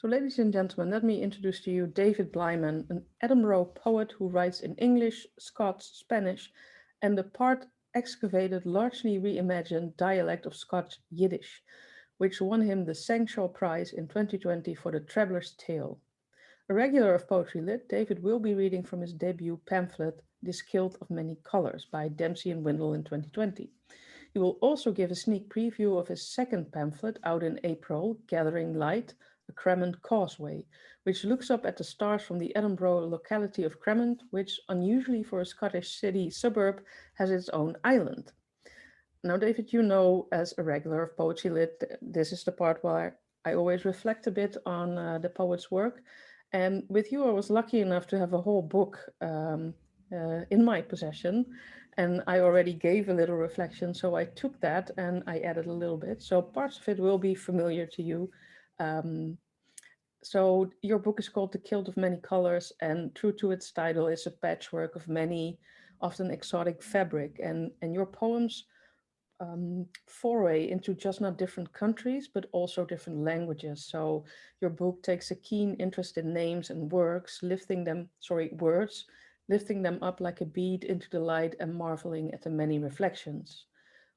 So ladies and gentlemen, let me introduce to you David Bleiman, an Edinburgh poet who writes in English, Scots, Spanish, and the part excavated, largely reimagined dialect of Scotch Yiddish, which won him the Sancho Prize in 2020 for The Traveller's Tale. A regular of Poetry Lit, David will be reading from his debut pamphlet, This Kilt of Many Colors, by Dempsey and Windle in 2020. He will also give a sneak preview of his second pamphlet out in April, Gathering Light, A Cremant Causeway, which looks up at the stars from the Edinburgh locality of Cremant, which, unusually for a Scottish city suburb, has its own island. Now, David, you know, as a regular of Poetry Lit, this is the part where I always reflect a bit on the poet's work. And with you, I was lucky enough to have a whole book in my possession. And I already gave a little reflection, so I took that and I added a little bit. So parts of it will be familiar to you. Um, so your book is called The Kilt of Many Colors, and true to its title, is a patchwork of many, often exotic fabric. And your poems foray into just not different countries, but also different languages. So your book takes a keen interest in names and words, lifting them up like a bead into the light and marveling at the many reflections.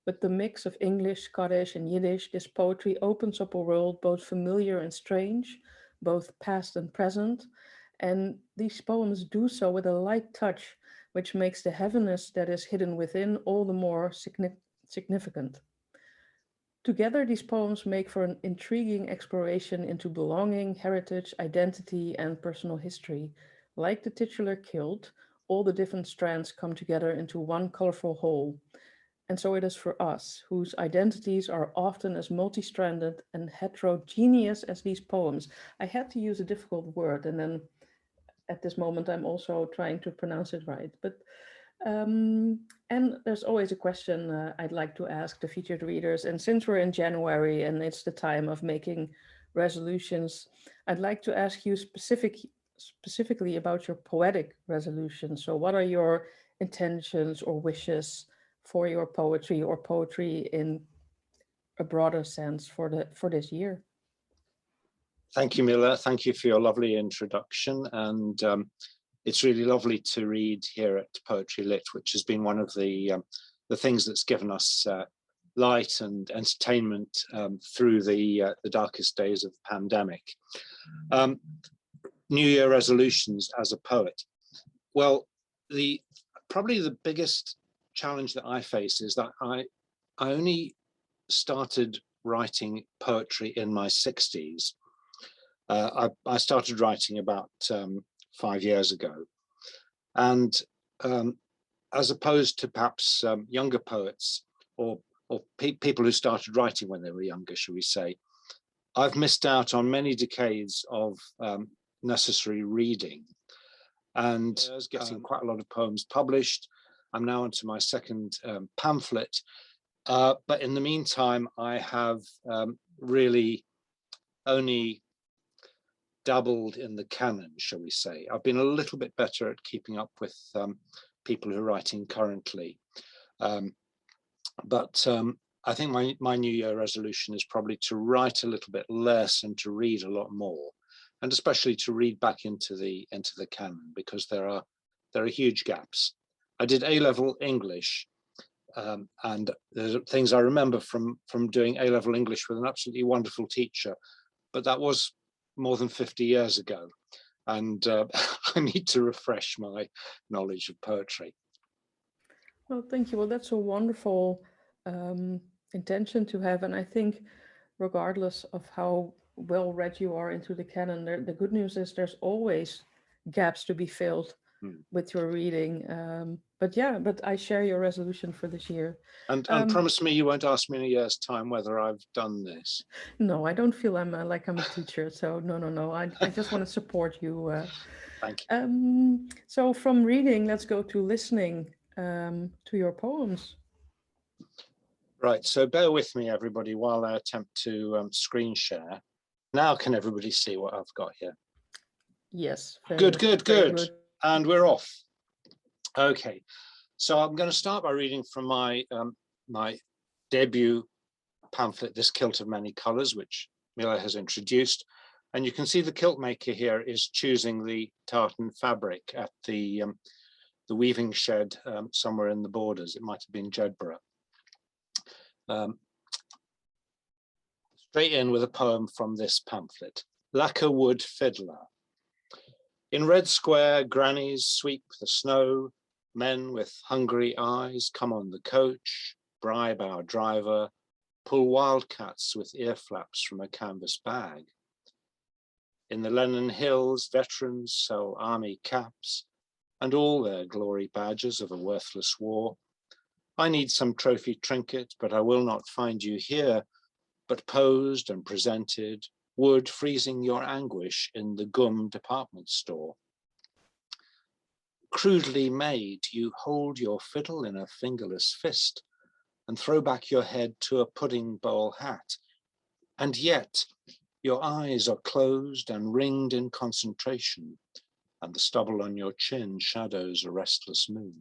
With the mix of English, Scottish, and Yiddish, this poetry opens up a world both familiar and strange, both past and present. And these poems do so with a light touch, which makes the heaviness that is hidden within all the more significant. Together, these poems make for an intriguing exploration into belonging, heritage, identity, and personal history. Like the titular kilt, all the different strands come together into one colorful whole. And so it is for us, whose identities are often as multi-stranded and heterogeneous as these poems. I had to use a difficult word, and then at this moment I'm also trying to pronounce it right. But and there's always a question I'd like to ask the featured readers. And since we're in January and it's the time of making resolutions, I'd like to ask you specifically about your poetic resolutions. So what are your intentions or wishes for your poetry or poetry in a broader sense for this year? Thank you, Mila. Thank you for your lovely introduction. And it's really lovely to read here at Poetry Lit, which has been one of the things that's given us light and entertainment through the darkest days of the pandemic. New Year resolutions as a poet. Well, probably the biggest challenge that I face is that I only started writing poetry in my 60s. I started writing about 5 years ago, and as opposed to perhaps younger poets or people who started writing when they were younger, shall we say, I've missed out on many decades of necessary reading, and getting quite a lot of poems published. I'm now onto my second pamphlet, but in the meantime, I have really only dabbled in the canon, shall we say. I've been a little bit better at keeping up with people who are writing currently. But I think my New Year resolution is probably to write a little bit less and to read a lot more, and especially to read back into the canon, because there are huge gaps. I did A-level English, and there's things I remember from doing A-level English with an absolutely wonderful teacher, but that was more than 50 years ago, and I need to refresh my knowledge of poetry. Well, thank you. Well, that's a wonderful intention to have, and I think regardless of how well read you are into the canon, the good news is there's always gaps to be filled with your reading. But I share your resolution for this year. And promise me you won't ask me in a year's time whether I've done this. No, I don't feel like I'm a teacher, so no. I just want to support you. Thank you. So from reading, let's go to listening to your poems. Right, so bear with me, everybody, while I attempt to screen share. Now can everybody see what I've got here? Yes. Good. And we're off. Okay, so I'm going to start by reading from my my debut pamphlet, This Kilt of Many Colors, which Mila has introduced. And you can see the kilt maker here is choosing the tartan fabric at the weaving shed somewhere in the borders. It might have been Jedburgh. Straight in with a poem from this pamphlet. Lacquer Wood Fiddler. In Red Square, grannies sweep the snow. Men with hungry eyes come on the coach, bribe our driver, pull wildcats with ear flaps from a canvas bag. In the Lennon Hills, veterans sell army caps and all their glory badges of a worthless war. I need some trophy trinket, but I will not find you here, but posed and presented, wood freezing your anguish in the Gum department store. Crudely made, you hold your fiddle in a fingerless fist and throw back your head to a pudding bowl hat. And yet, your eyes are closed and ringed in concentration, and the stubble on your chin shadows a restless moon.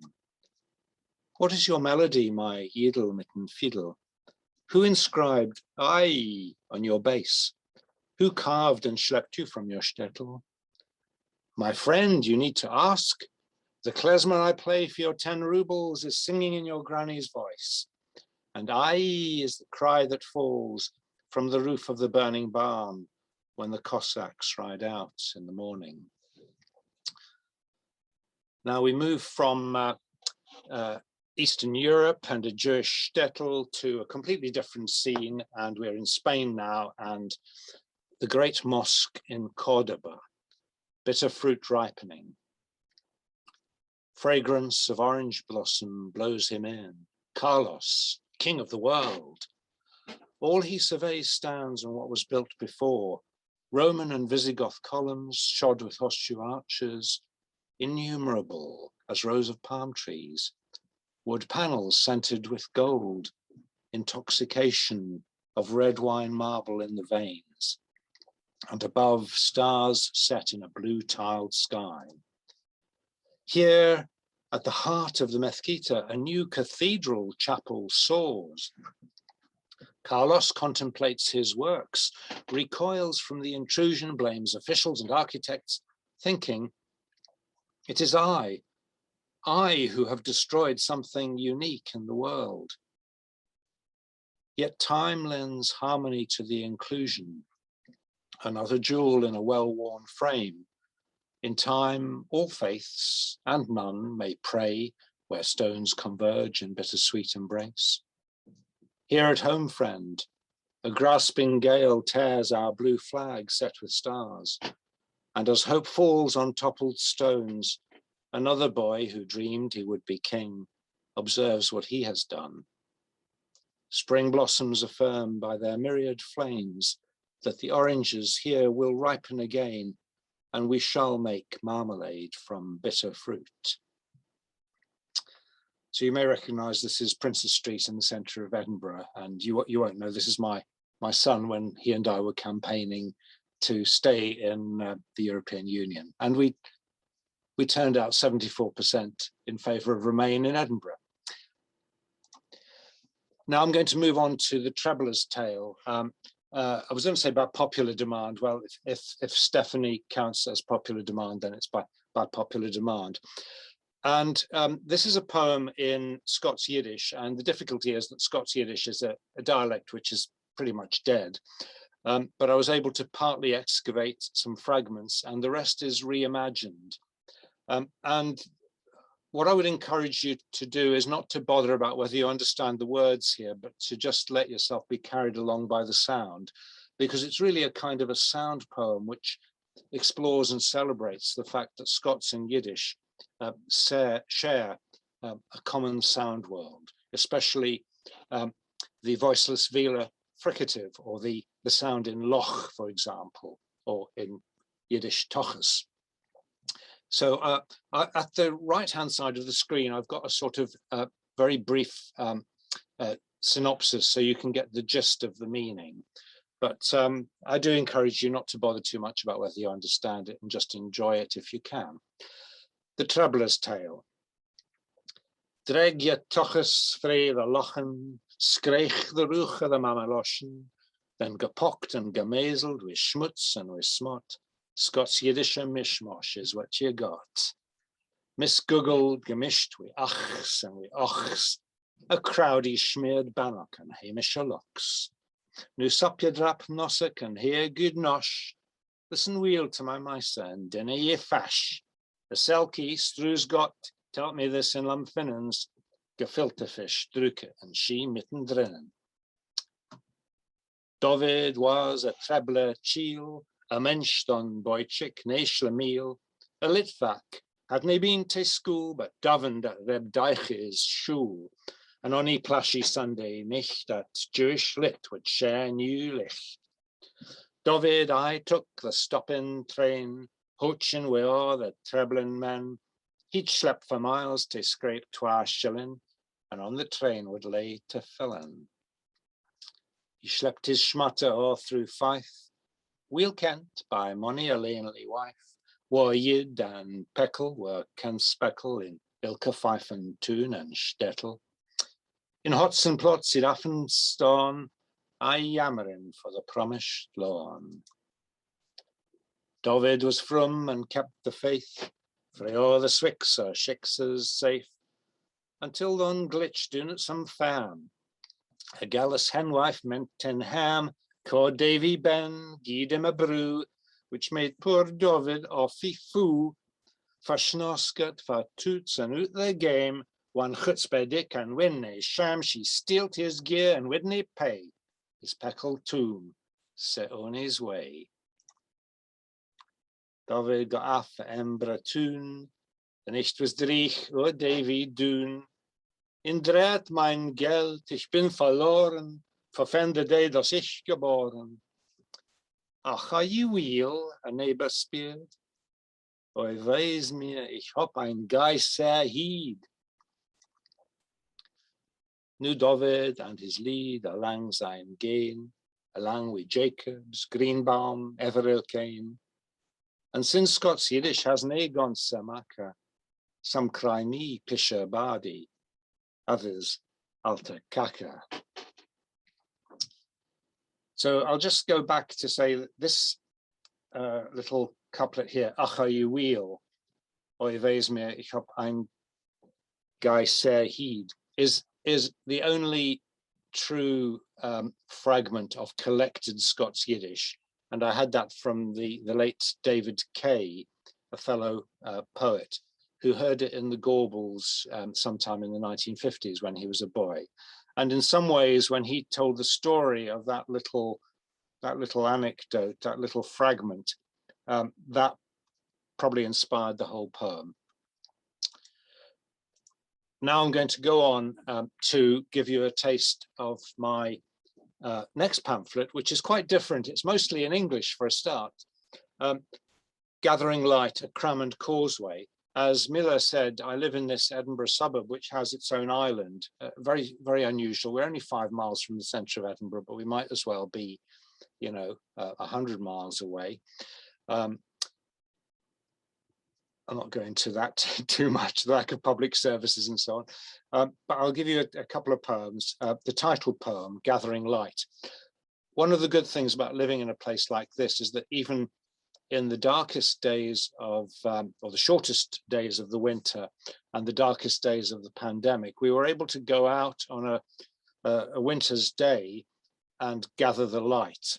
What is your melody, my Yidel-mitten fiddle? Who inscribed "I" on your bass? Who carved and schlepped you from your shtetl? My friend, you need to ask. The klezmer I play for your 10 rubles is singing in your granny's voice. And "I" is the cry that falls from the roof of the burning barn when the Cossacks ride out in the morning. Now we move from Eastern Europe and a Jewish shtetl to a completely different scene, and we're in Spain now, and the great mosque in Cordoba, bitter fruit ripening. Fragrance of orange blossom blows him in. Carlos, king of the world. All he surveys stands on what was built before. Roman and Visigoth columns shod with horseshoe arches, innumerable as rows of palm trees. Wood panels scented with gold, intoxication of red wine marble in the veins. And above, stars set in a blue tiled sky. Here, at the heart of the Mezquita, a new cathedral chapel soars. Carlos contemplates his works, recoils from the intrusion, blames officials and architects, thinking, it is I who have destroyed something unique in the world. Yet time lends harmony to the inclusion, another jewel in a well-worn frame. In time, all faiths and none may pray where stones converge in bittersweet embrace. Here at home, friend, a grasping gale tears our blue flag set with stars, and as hope falls on toppled stones, another boy who dreamed he would be king observes what he has done. Spring blossoms affirm by their myriad flames that the oranges here will ripen again, and we shall make marmalade from bitter fruit. So you may recognize this is Princes Street in the center of Edinburgh, and you won't know this is my son when he and I were campaigning to stay in the European Union. And we turned out 74% in favor of Remain in Edinburgh. Now I'm going to move on to the Traveller's Tale. I was going to say by popular demand. Well, if Stephanie counts as popular demand, then it's by popular demand. And this is a poem in Scots Yiddish, and the difficulty is that Scots Yiddish is a dialect which is pretty much dead. But I was able to partly excavate some fragments, and the rest is reimagined. And what I would encourage you to do is not to bother about whether you understand the words here, but to just let yourself be carried along by the sound, because it's really a kind of a sound poem which explores and celebrates the fact that Scots and Yiddish share a common sound world, especially the voiceless velar fricative, or the sound in loch, for example, or in Yiddish tochas. So at the right-hand side of the screen, I've got a sort of very brief synopsis so you can get the gist of the meaning. But I do encourage you not to bother too much about whether you understand it and just enjoy it if you can. The Traveller's Tale. Dreg je tochus vrij de lachen, skreeg de ruche de mameloschen, then gepokt and gemazeld with schmutz and with smut. Scots Yiddische mishmosh is what you got. Misgoogled, gemished with achs and with ochs, a crowdy smeared bannock and hamische locks. Nu sop je drap nosek and here good nosh. Listen wheel to my meister and dinner ye fash. The selkie Stru's got, tell me this in Lamfinnens, gefilte fish, druke and she mitten drinnen. David was a trebler chiel, a mensch don boychik neishle meal, a litvak, had nae been to school, but governed at Reb Deich's shul, and on a plashy Sunday nicht at Jewish lit would share new licht. David, I took the stopping train, hoochin' wi' all the trebling men. He'd slept for miles to scrape 2 shilling, and on the train would lay to Fillen. He slept his schmutter all through Fife, Wheel Kent by mony a lanely wife, war Yid and Peckle were Ken Speckle in Ilke Fife and Toon and Stettel. In hots and plots he'd often storn, I yammering for the promised lawn. David was from and kept the faith, for all the swicks or shiksers safe, until thon glitched doon at some farm. A gallus henwife meant 10 ham, called Davy Ben, gied him a brew, which made poor David offy foo, for schnosket, for toots and out the game, one chutzpah and win a sham, she stealt his gear and widn't pay. His peckle tomb set on his way. David got off for Embra Toon, the nicht was dreich, o Davy doen. In dread mein Geld, ich bin verloren, verfende day das ich geboren. Ach, are you wheel, a neighbor speared? Oi weis mir, ich hab ein Geist sehr hied. Nu David and his lead along sein gain, along with Jacobs, Greenbaum, Everill came. And since Scots Yiddish has nae gone samaka, some cry me pisher badi, others alter kaka. So I'll just go back to say that this little couplet here, Acha you wheel, oi wees mir, ich hab ein Guy sehr hied, is the only true fragment of collected Scots Yiddish. And I had that from the late David Kay, a fellow poet, who heard it in the Gaubles sometime in the 1950s when he was a boy. And in some ways, when he told the story of that little anecdote, that little fragment, that probably inspired the whole poem. Now I'm going to go on to give you a taste of my next pamphlet, which is quite different. It's mostly in English for a start. Gathering Light at Cramond Causeway. As Miller said, I live in this Edinburgh suburb, which has its own island. Very, very unusual. We're only 5 miles from the centre of Edinburgh, but we might as well be, 100 miles away. I'm not going to that too much, the lack of public services and so on. But I'll give you a couple of poems. The title poem, Gathering Light. One of the good things about living in a place like this is that even in the darkest days of, or the shortest days of the winter and the darkest days of the pandemic, we were able to go out on a winter's day and gather the light.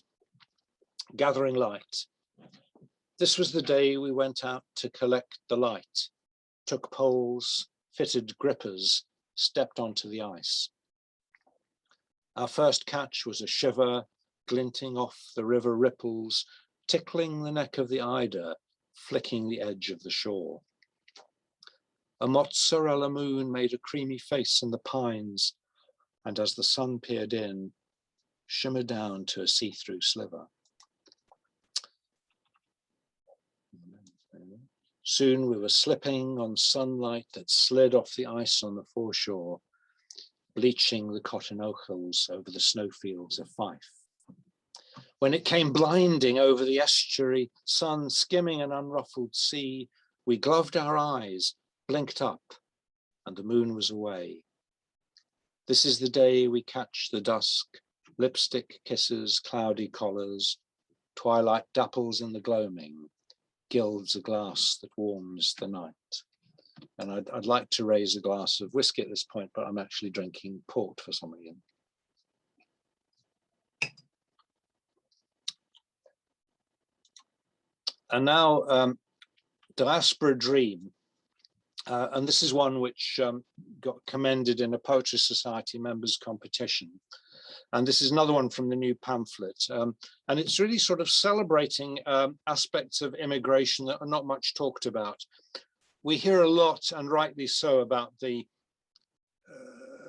Gathering Light. This was the day we went out to collect the light, took poles, fitted grippers, stepped onto the ice. Our first catch was a shiver glinting off the river ripples, tickling the neck of the eider, flicking the edge of the shore. A mozzarella moon made a creamy face in the pines, and as the sun peered in, shimmered down to a see-through sliver. Soon we were slipping on sunlight that slid off the ice on the foreshore, bleaching the cotton ochels over the snowfields of Fife. When it came blinding over the estuary, sun skimming an unruffled sea, we gloved our eyes, blinked up, and the moon was away. This is the day we catch the dusk, lipstick kisses, cloudy collars, twilight dapples in the gloaming, gilds a glass that warms the night. And I'd like to raise a glass of whiskey at this point, but I'm actually drinking port for some reason. And now, Diaspora Dream. And this is one which got commended in a Poetry Society members competition. And this is another one from the new pamphlet. And it's really sort of celebrating aspects of immigration that are not much talked about. We hear a lot, and rightly so, about the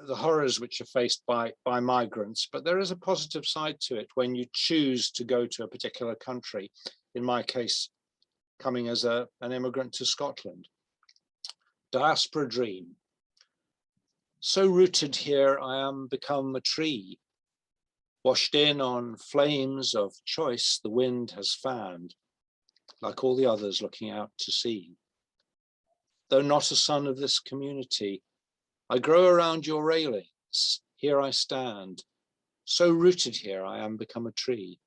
horrors which are faced by migrants, but there is a positive side to it when you choose to go to a particular country. In my case, coming as an immigrant to Scotland. Diaspora Dream. So rooted here, I am become a tree, washed in on flames of choice the wind has fanned, like all the others looking out to sea. Though not a son of this community, I grow around your railings, here I stand, so rooted here I am become a tree.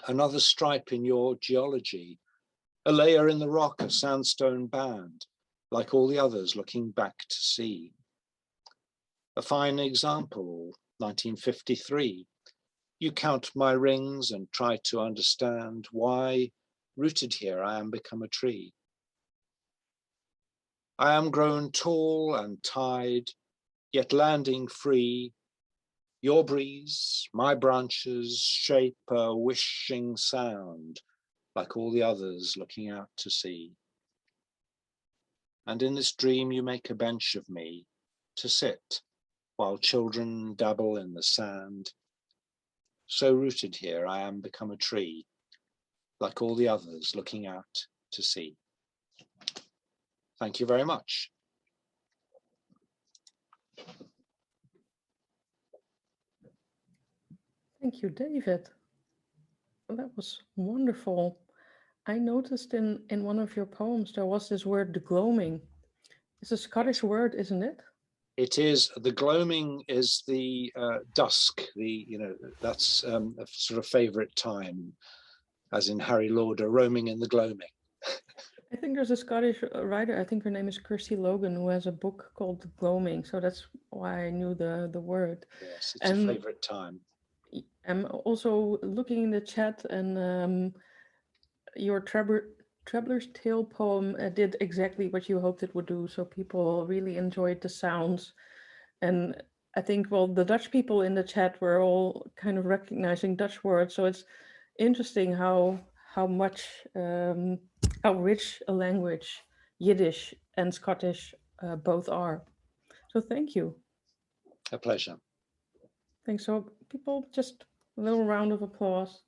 Another stripe in your geology, a layer in the rock, a sandstone band, like all the others looking back to sea. A fine example, 1953. You count my rings and try to understand why, rooted here, I am become a tree. I am grown tall and tied, yet landing free. Your breeze, my branches shape a wishing sound, like all the others looking out to sea. And in this dream you make a bench of me to sit while children dabble in the sand. So rooted here I am become a tree, like all the others looking out to sea. Thank you very much. Thank you, David. That was wonderful. I noticed in one of your poems there was this word, the gloaming. It's a Scottish word, isn't it? It is. The gloaming is the dusk. That's a sort of favorite time, as in Harry Lauder, roaming in the gloaming. I think there's a Scottish writer, I think her name is Kirsty Logan, who has a book called The Gloaming. So that's why I knew the word. Yes, it's a favorite time. I'm also looking in the chat, and your Traveler's Tale poem did exactly what you hoped it would do. So people really enjoyed the sounds. And I think, well, the Dutch people in the chat were all kind of recognizing Dutch words. So it's interesting how rich a language Yiddish and Scottish both are. So thank you. A pleasure. Thanks. So people, just a little round of applause.